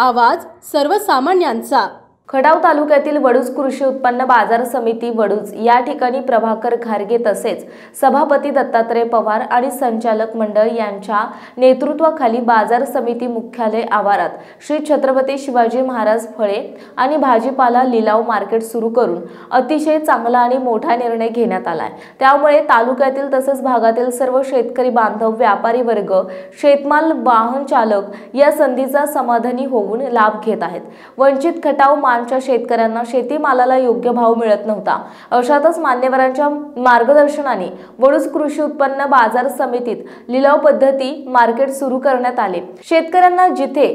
आवाज सर्वसामान्यांचा। खटाव तालुक्यातील वडूज कृषी उत्पन्न बाजार समिती वडूज या ठिकाणी प्रभाकर घारगे तसेच सभापती दत्तात्रय पवार आणि संचालक मंडळ यांच्या नेतृत्वाखाली बाजार समिती मुख्यालय आवारात श्री छत्रपती शिवाजी महाराज फळे आणि भाजीपाला लिलाव मार्केट सुरू करून अतिशय चांगला आणि मोठा निर्णय घेण्यात आलाय। त्यामुळे तालुक्यातील तसेच भागातील सर्व शेतकरी बांधव, व्यापारी वर्ग, शेतमाल वाहन चालक या संधीचा समाधानी होऊन लाभ घेत आहेत। वंचित खटाव शेतकऱ्यांना शेतीमालाला योग्य भाव मिळत नव्हता। अशातच मान्यवरांच्या मार्गदर्शनाने वडूज कृषी उत्पन्न बाजार समितीत लिलाव पद्धती मार्केट सुरू करण्यात आले। शेतकऱ्यांना जिथे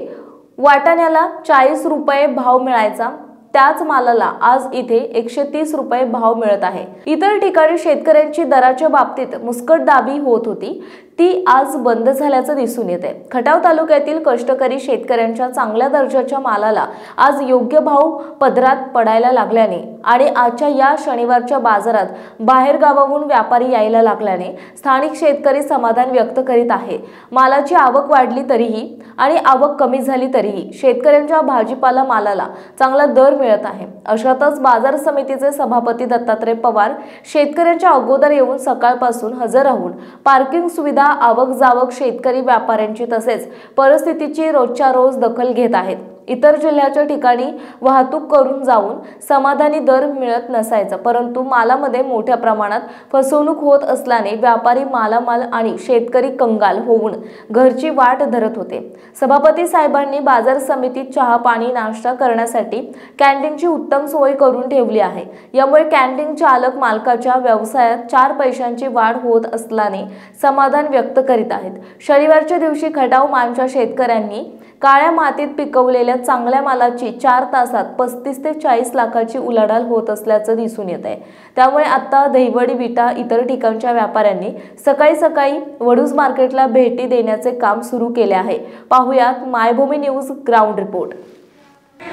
वाटाण्याला 40 रुपये भाव मिळायचा त्याच मालाला आज इथे 130 रुपये भाव मिळत आहे। इतर ठिकाणी शेतकऱ्यांची दराच्या बाबतीत मुस्कटदाबी होत होती, ती आज बंद झाल्याचं दिसून येते। खटाव तालुक्यातील कष्टकरी शेतकऱ्यांच्या चांगल्या दर्जाच्या मालाला आज योग्य भाव पदरात पडायला लागल्याने आणि आजच्या या शनिवारच्या बाजारात बाहेर गावाहून व्यापारी यायला लागल्याने स्थानिक शेतकरी समाधान व्यक्त करीत आहे। मालाची आवक वाढली तरीही आणि आवक कमी झाली तरीही शेतकऱ्यांच्या भाजीपाला मालाला चांगला दर मिळत आहे। अशातच बाजार समितीचे सभापती दत्तात्रय पवार शेतकऱ्यांच्या अगोदर येऊन सकाळपासून हजर राहून पार्किंग सुविधा, आवक जावक शेतकरी व्यापाऱ्यांची तसेच परिस्थितीची रोजच्या रोज दखल घेत आहेत। इतर जिल्ह्याच्या ठिकाणी वाहतूक करून जाऊन समाधानी दर मिळत नसायचा, परंतु मालामध्ये मोठ्या प्रमाणात फसवणूक होत असल्याने व्यापारी मालामाल आणि शेतकरी कंगाल होऊन घरची वाट धरत होते। सभापती साहेबांनी बाजार समितीत चहा पाणी नाश्ता करण्यासाठी कॅन्टीनची उत्तम सोय करून ठेवली आहे। यामुळे कॅन्टीन चालक मालकाच्या व्यवसायात 4 पैशांची वाढ होत असल्याने समाधान व्यक्त करीत आहेत। शनिवारच्या दिवशी खटाव मानच्या शेतकऱ्यांनी काळ्या मातीत पिकवलेल्या चांगल्या मालाची 4 तासात 35 ते 40 लाखाची उलाढाल होत असल्याचं दिसून येत आहे। त्यामुळे आता दहिवडी, विटा इतर ठिकाणच्या व्यापाऱ्यांनी सकाळी वडूज मार्केटला भेटी देण्याचे काम सुरू केले आहे। पाहुयात मायभूमी न्यूज ग्राउंड रिपोर्ट।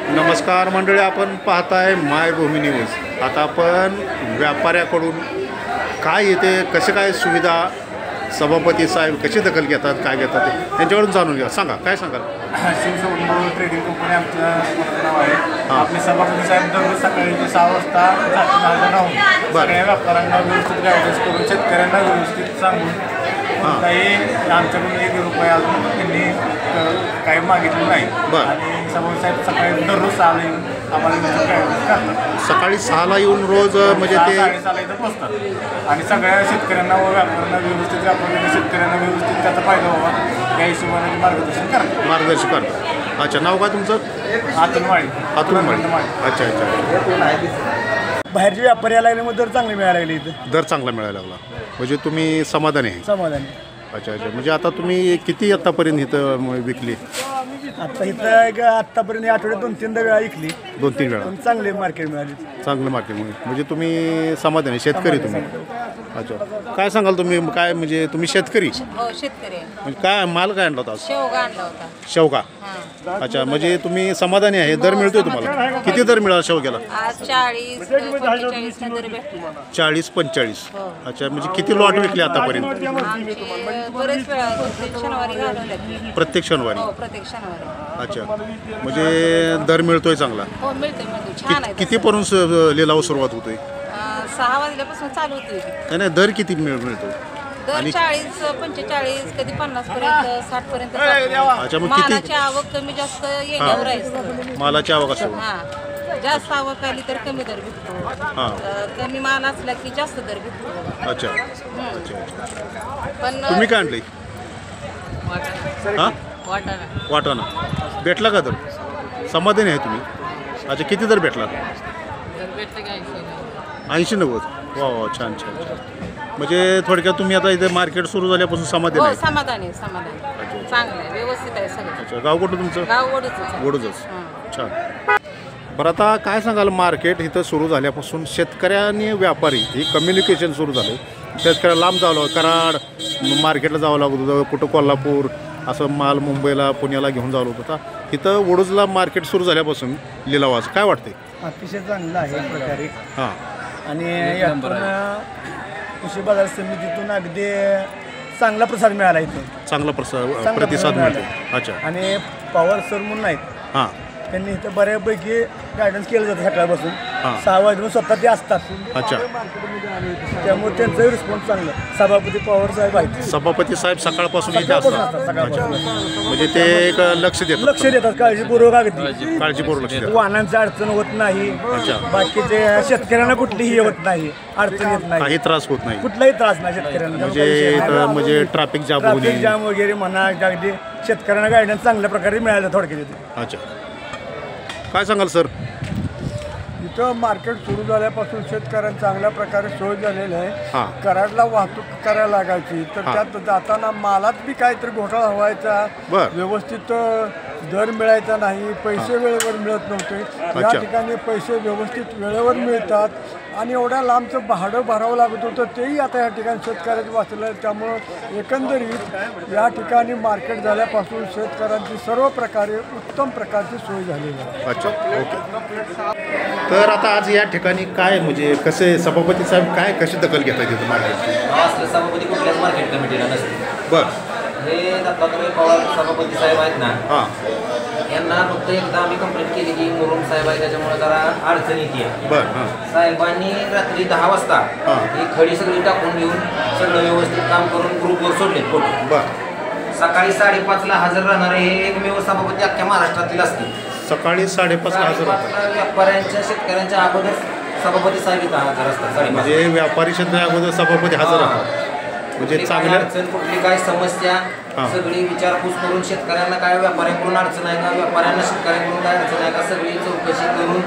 नमस्कार मंडळी, आपण पाहताय मायभूमी न्यूज। आता आपण व्यापाऱ्याकडून काय येते, कसे काय सुविधा सभापती साहेब कशी दखल घेतात, काय घेतात त्यांच्याकडून जाणून घ्या। सांगा, काय सांगाल? शिवसमुद्र ट्रेडिंग कंपनी आमचं नाव आहे। आपले सभापती साहेब दररोज सकाळी 6 वाजता राहून सगळ्या व्यापाऱ्यांना व्यवस्थित गायडन्स करून शेतकऱ्यांना व्यवस्थित सांगून काही आमच्याकडून 1 रुपया अजून त्यांनी काही मागितलं नाही। आणि सभापती साहेब सकाळी दररोज 6 ला येऊन आम्हाला व्यवस्थित गायडन्स करतात। सकाळी 6 ला येऊन रोज म्हणजे ते 6:30 ला इथं पोचतात आणि सगळ्या शेतकऱ्यांना व व्यापाऱ्यांना व्यवस्थित शेतकऱ्यांना व्यवस्थित त्याचा फायदा व्हावा या हिशोबाने मार्गदर्शन करतात। अच्छा, नाव काय तुमचं? अतुल माळी। अच्छा अच्छा। बाहेरचे व्यापारी यायला लागले, मग दर चांगले मिळायला लागले, इथं दर चांगला मिळायला लागला म्हणजे तुम्ही समाधानी आहे? समाधानी। अच्छा अच्छा, म्हणजे आता तुम्ही किती आतापर्यंत इथं विकली? आता इथं आत्तापर्यंत आठवड्यात 2-3 वेळा विकली। 2-3 वेळा? चांगले मार्केट मिळाली। चांगलं मार्केट म्हणजे तुम्ही समाधानी शेतकरी तुम्ही? अच्छा, काय सांगाल तुम्ही? काय म्हणजे तुम्ही शेतकरी? हो, शेतकरी आहे। म्हणजे काय माल काय आणला होता? शेवगा आणला होता। शेवगा? अच्छा, म्हणजे तुम्ही समाधानी आहे, दर मिळतोय तुम्हाला? किती दर मिळाला शेवग्याला? आज 40-45 दर भेटला। 40-45? अच्छा, म्हणजे किती लॉट विकले आतापर्यंत? बरेच वेळा प्रत्येक शनिवारी घालवले। प्रत्येक शनिवारी? हो, प्रत्येक शनिवारी। अच्छा, म्हणजे दर मिळतोय चांगला? हो, मिळतोय, छान आहे। कितीपर्यंत लिलाव सुरुवात होतोय? 6 वाजल्यापासून चालू होती। नाही, दर किती मिळतो? दर 40-45, कधी 50 पर्यंत, 60 पर्यंत। अच्छा, मग किती? मालाची आवक कमी जास्त येण्यावर आहे। मालाची आवक असते? जास्त आवक आली तर कमी दर भेटतो, कमी माल असला की जास्त दर भेटतो। अच्छा अच्छा। पण तुम्ही काय आणले? वाटाणा भेटला का दर? समाधानी आहे तुम्ही? अच्छा, किती दर भेटला? 80-90? वा, छान छान छान। म्हणजे थोडक्यात तुम्ही आता इथे मार्केट सुरू झाल्यापासून समाधानी आहे? समाधानी चांगलं आहे, व्यवस्थित आहे सगळं। अच्छा, गाव कुठं तुमचं? गाव वडूजच। वडूजच, छान। बरं, आता काय सांगाल, मार्केट इथं सुरू झाल्यापासून शेतकऱ्यांनी व्यापारी ही कम्युनिकेशन सुरू झालं। शेतकऱ्याला लांब जावं, कराड मार्केटला जावं लागत होतं, कुठं कोल्हापूर असं माल मुंबईला, पुण्याला घेऊन जावं लागत होता। इथं वडूजला मार्केट सुरू झाल्यापासून लिलावाचं काय वाटते? अतिशय चांगलं आहे एक प्रकारे। हां, आणि यातून कृषी बाजार समितीतून अगदी चांगला प्रसाद मिळाला, इथं चांगला प्रतिसाद मिळतो। अच्छा, आणि पवार सर म्हणून आहेत, हां त्यांनी इथं बऱ्यापैकी गायडन्स केलं जातं सकाळपासून हां. 6 वाजून स्वतः ते असतात. अच्छा. त्यामुळे त्यांचाही रिस्पॉन्स चांगला. सभापती पवार साहेब आहेत. सभापती साहेब सकाळपासून इथे सकाळपासून असतात. असतात, सकाळपासून. म्हणजे ते एक लक्ष देतात. लक्ष देतात काळजीपूर्वक अगदी. काळजीपूर्वक लक्ष देतात. वाहनांची अडचण होत नाही. अच्छा. बाकीचे शेतकऱ्यांना कुठलीही होत नाही, अडचण येत नाही, काही त्रास होत नाही. कुठलाही त्रास नाही शेतकऱ्यांना. म्हणजे ट्रॅफिक जाम होऊ ट्रॅफिक नये. जाम वगैरे म्हणा, अगदी शेतकऱ्यांना गायडन्स चांगल्या प्रकारे मिळालं थोडक्यात इथे. अच्छा, काय सांगाल सर? इथं मार्केट सुरू झाल्यापासून शेतकऱ्यांना चांगल्या प्रकारे सोय झालेली आहे. हां. कराडला वाहतूक करायला लागायची तर हां. त्यात जाताना मालात बी काहीतरी घोटाळा व्हायचा, बर. व्यवस्थित दर मिळायचा नाही, पैसे वेळेवर मिळत नव्हते. या अच्छा. ठिकाणी पैसे व्यवस्थित वेळेवर मिळतात आणि एवढ्या लांबचं भाडं भरावं लागत होतं तेही आता या ठिकाणी शेतकऱ्याचं वाचलं आहे. त्यामुळं एकंदरीत या ठिकाणी मार्केट झाल्यापासून शेतकऱ्यांची सर्व प्रकारे उत्तम प्रकारची सोय झालेली आहे. अच्छा, ओके. तर आता आज या ठिकाणी काय म्हणजे कसे सभापती साहेब काय कशी दखल घेतात तिथं मार्केटची? असलं सभापती कुठल्याच मार्केट कमिटीला नसते. बरं. हे दत्तात्रय पवार सभापती साहेब आहेत ना, हां यांना फक्त एकदा आम्ही कंप्लेंट केली की मुरुम साहेब आहे त्याच्यामुळे जरा अडचण येते. बरं. हां साहेबांनी रात्री 10 वाजता हां. ही खडी सगळी टाकून घेऊन सगळं व्यवस्थित काम करून ग्रुपवर सोडले फोटो. बरं. सकाळी 5:30ला हजर राहणारे हे एकमेव सभापती अख्ख्या महाराष्ट्रातील असतील. सकाळी 5:30ला हजर होतात. 5:30ला व्यापाऱ्यांच्या शेतकऱ्यांच्या अगोदर सभापती साहेब इथं हजर असतात. 5:30 म्हणजे व्यापारी शेतकरी अगोदर सभापती हजर राहतात. म्हणजे कुठली काय चांगल्या अडचण, कुठली काय समस्या हां. सगळी विचारपूस करून शेतकऱ्यांना काय व्यापाऱ्यांकडून अडचण आहे का, व्यापाऱ्यांना शेतकऱ्यांकडून काय अडचण आहे का, सगळी चौकशी करून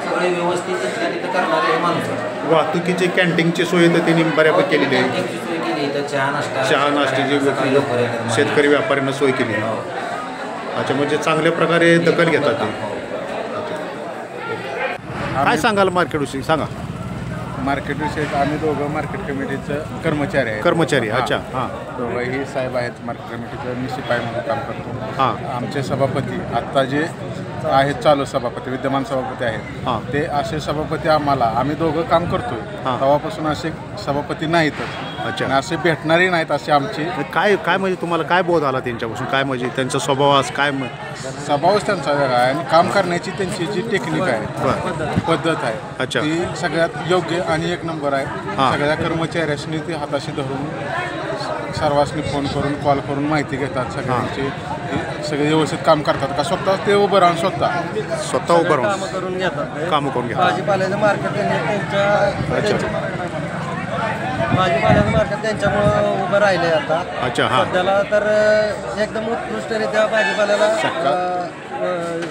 सगळे व्यवस्थित तिथल्या तिथं करणारे हे माणूस आहे. वाहतुकीची कॅन्टीनची सोय तर त्यांनी बऱ्यापैकी केलेली आहे. कॅन्टीनची सोय केली इथं, चहा नाश्ता नाश्त्याची सकाळी लवकर येतात. शेतकरी व्यापाऱ्यांना सोय केली आहे. अच्छा, म्हणजे चांगल्या प्रकारे दखल घेतात ते. काय सांगाल मार्केटविषयी सांगा. मार्केटविषयी आम्ही दोघं मार्केट कमिटीचं कर्मचारी आहेत. कर्मचारी. अच्छा. हां दोघंही साहेब आहेत मार्केट कमिटीचं. मी शिपाई म्हणून काम करतो. हां. आमचे सभापती आत्ता जे आहेत चालू सभापती विद्यमान सभापती आहेत हां. ते असे सभापती आम्ही दोघं काम करतोय हां. तेव्हापासून असे सभापती नाहीतच. अच्छा. आणि असे भेटणारे नाहीत असे आमचे. काय काय म्हणजे तुम्हाला काय बोध आला त्यांच्यापासून? काय म्हणजे त्यांचा स्वभाव आज काय स्वभावच त्यांचा वेगळा आहे आणि काम करण्याची त्यांची जी टेक्निक आहे, पद्धत आहे, अच्छा. ती सगळ्यात योग्य आणि एक नंबर आहे. हां. सगळ्या कर्मचाऱ्यांनी ते हाताशी धरून सर्वांनी फोन करून कॉल करून माहिती घेतात सगळ्यांची. सगळे व्यवस्थित काम करतात का स्वतः ते उभं राहून स्वतः उभं राहून कामं करून घेतात. भाजीपाल्याचं मार्केट भाजीपाल्याचं मार्केट त्यांच्यामुळं उभं राहिलं आहे आता. अच्छा. हां. सध्याला तर एकदम उत्कृष्टरित्या भाजीपाल्याला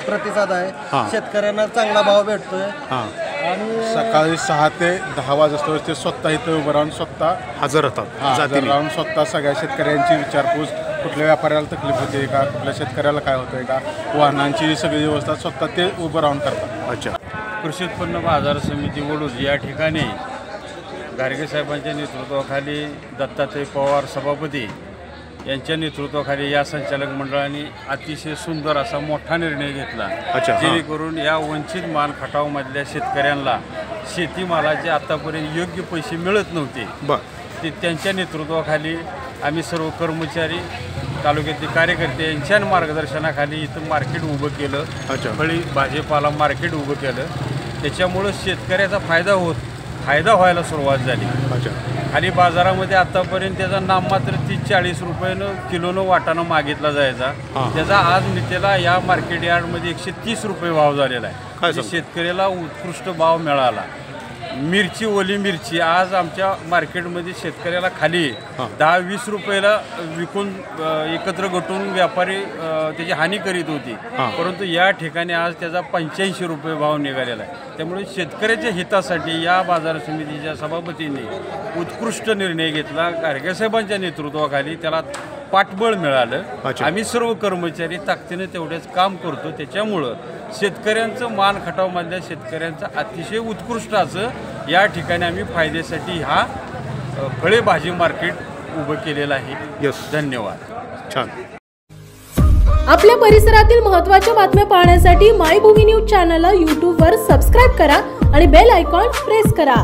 प्रतिसाद आहे. हां. शेतकऱ्यांना चांगला भाव भेटतोय. हां. आणि सकाळी 6 ते 10 वाजता ते स्वतः इथं उभं राहून स्वतः हजर राहतात. हजर राहून स्वतः सगळ्या शेतकऱ्यांची विचारपूस, कुठल्या व्यापाऱ्याला तकलीफ होते का, कुठल्या शेतकऱ्याला काय होतंय का, वाहनांची सगळी व्यवस्था स्वतः ते उभं राहून करतात. अच्छा. कृषी उत्पन्न बाजार समिती वडूज या ठिकाणी गारगे साहेबांच्या नेतृत्वाखाली दत्तात्रय पवार सभापती यांच्या नेतृत्वाखाली या संचालक मंडळाने अतिशय सुंदर असा मोठा निर्णय घेतला. अच्छा. जेणेकरून या वंचित मान खटावमधल्या शेतकऱ्यांना शेतीमालाचे आतापर्यंत योग्य पैसे मिळत नव्हते. ते त्यांच्या नेतृत्वाखाली आम्ही सर्व कर्मचारी, तालुक्यातले कार्यकर्ते यांच्या मार्गदर्शनाखाली इथं मार्केट उभं केलं. अच्छा. फळी भाजीपाला मार्केट उभं केलं. त्याच्यामुळं शेतकऱ्याचा फायदा व्हायला सुरुवात झाली. अच्छा. खाली बाजारामध्ये आतापर्यंत त्याचा नाममात्र 30-40 रुपयानं किलोनं वाटाणा मागितला जायचा. त्याचा आज मितेला या मार्केट यार्डमध्ये 130 रुपये भाव झालेला आहे. शेतकऱ्याला उत्कृष्ट भाव मिळाला. मिरची, ओली मिरची आज आमच्या मार्केटमध्ये शेतकऱ्याला खाली 10-20 रुपयाला विकून एकत्र गटून व्यापारी त्याची हानी करीत होती. परंतु या ठिकाणी आज त्याचा 85 रुपये भाव निघालेला आहे. त्यामुळे शेतकऱ्याच्या हितासाठी या बाजार समितीच्या सभापतींनी उत्कृष्ट निर्णय घेतला. गारगे साहेबांच्या नेतृत्वाखाली त्याला पाठबळ मिळालं. आम्ही सर्व कर्मचारी ताकदीने तेवढेच काम करतो. त्याच्यामुळं शेतकऱ्यांचं मान खटावमधल्या शेतकऱ्यांचं अतिशय उत्कृष्ट असं या ठिकाणी आम्ही फायद्यासाठी हा फळे भाजी मार्केट उभं केलेलं आहे. धन्यवाद. छान. आपल्या परिसरातील महत्त्वाच्या बातम्या पाहण्यासाठी मायभूमी न्यूज चॅनलला यूट्यूबवर सबस्क्राईब करा आणि बेल आयकॉन प्रेस करा.